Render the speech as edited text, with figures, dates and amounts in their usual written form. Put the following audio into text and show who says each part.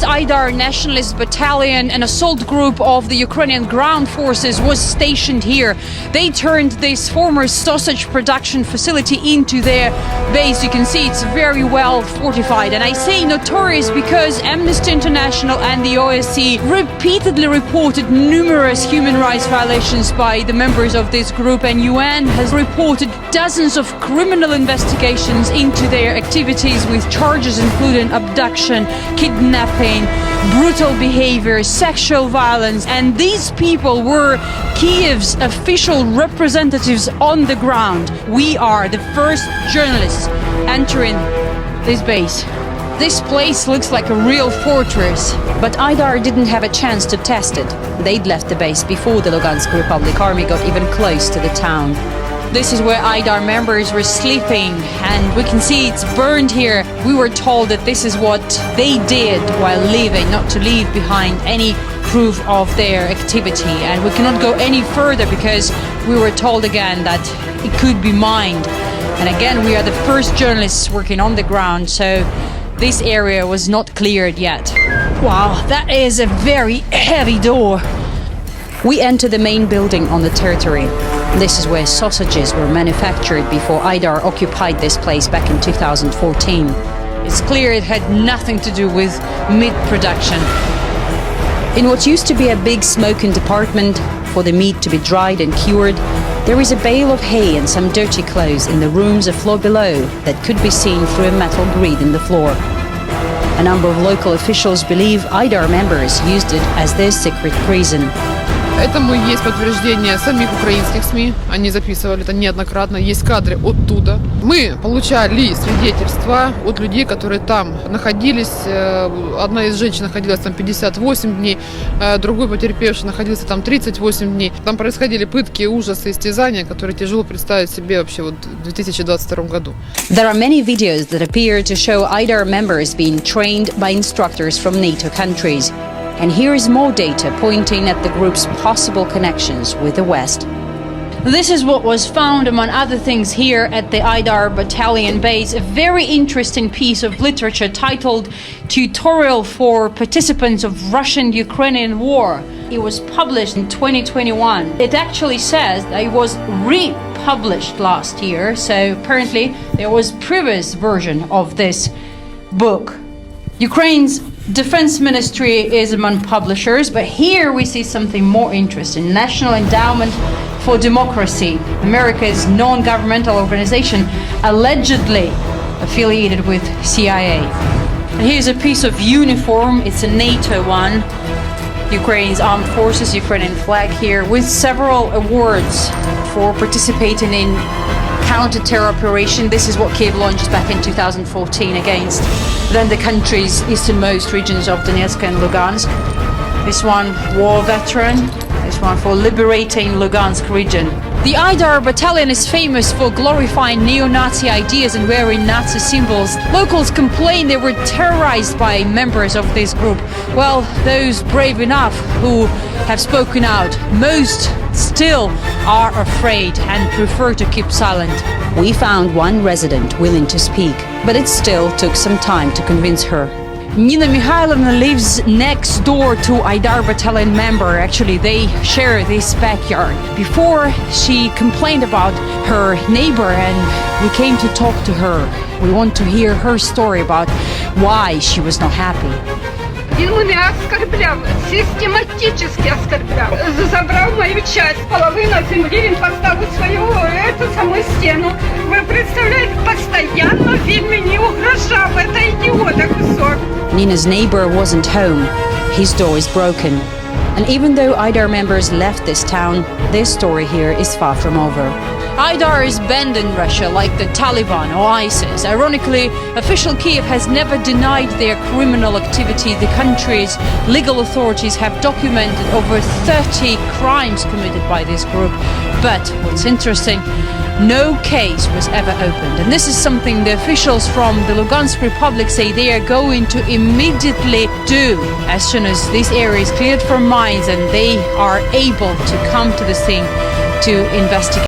Speaker 1: Aidar Nationalist Battalion, an assault group of the Ukrainian ground forces, was stationed here. They turned this former sausage production facility into their base. You can see it's very well fortified. And I say notorious because Amnesty International and the OSCE repeatedly reported numerous human rights violations by the members of this group, and UN has reported dozens of criminal investigations into their activities with charges including abduction, kidnapping, brutal behavior, sexual violence. And these people were Kiev's official representatives on the ground. We are the first journalists entering this base. This place looks like a real fortress. But Aidar didn't have a chance to test it. They'd left the base before the Lugansk Republic Army got even close to the town. This is where Aidar members were sleeping, and we can see it's burned here. We were told that this is what they did while leaving, not to leave behind any proof of their activity. And we cannot go any further because we were told again that it could be mined. And again, we are the first journalists working on the ground, so this area was not cleared yet. Wow, that is a very heavy door. We enter the main building on the territory. This is where sausages were manufactured before Aidar occupied this place back in 2014. It's clear it had nothing to do with meat production. In what used to be a big smoking department for the meat to be dried and cured, there is a bale of hay and some dirty clothes in the rooms a floor below that could be seen through a metal grid in the floor. A number of local officials believe Aidar members used it as their secret prison.
Speaker 2: Этому есть подтверждение самих украинских СМИ. Они записывали это неоднократно. Есть кадры оттуда. Мы получали свидетельства от людей, которые там находились. Одна из женщин находилась там 58 дней, другой потерпевший находился там 38 дней. Там происходили пытки, ужасы, истязания, которые тяжело представить себе вообще вот в 2022 году.
Speaker 1: There are many videos that appear to show Aidar members being trained by instructors from NATO countries. And here is more data pointing at the group's possible connections with the West. This is what was found, among other things, here at the Aidar Battalion base. A very interesting piece of literature titled Tutorial for Participants of Russian-Ukrainian War. It was published in 2021. It actually says that it was republished last year, so apparently there was a previous version of this book. Ukraine's Defense Ministry is among publishers, but here we see something more interesting. National Endowment for Democracy, America's non-governmental organization allegedly affiliated with CIA. And here's a piece of uniform. It's a NATO one. Ukraine's armed forces, Ukrainian flag here, with several awards for participating in counter-terror operation. This is what Kiev launched back in 2014 against then the country's easternmost regions of Donetsk and Lugansk. This one, war veteran. This one for liberating Lugansk region. The Aidar Battalion is famous for glorifying neo-Nazi ideas and wearing Nazi symbols. Locals complain they were terrorized by members of this group. Well, those brave enough who have spoken out, most still are afraid and prefer to keep silent. We found one resident willing to speak, but it still took some time to convince her. Nina Mikhailovna lives next door to Aidar Battalion member. Actually, they share this backyard. Before, she complained about her neighbor and we came to talk to her. We want to hear her story about why she was not happy.
Speaker 3: Він мене оскорбляв, систематически оскорбляв. Забрав мою часть, половину землі, він поставив свою саму стіну. Ви представляєте, постійно він мені угрожав, це ідіота кусок.
Speaker 1: Nina's neighbor wasn't home. His door is broken. And even though Aidar members left this town, their story here is far from over. Aidar is banned in Russia like the Taliban or ISIS. Ironically, official Kiev has never denied their criminal activity. The country's legal authorities have documented over 30 crimes committed by this group. But what's interesting, no case was ever opened. And this is something the officials from the Lugansk Republic say they are going to immediately do as soon as this area is cleared from mines and they are able to come to the scene to investigate.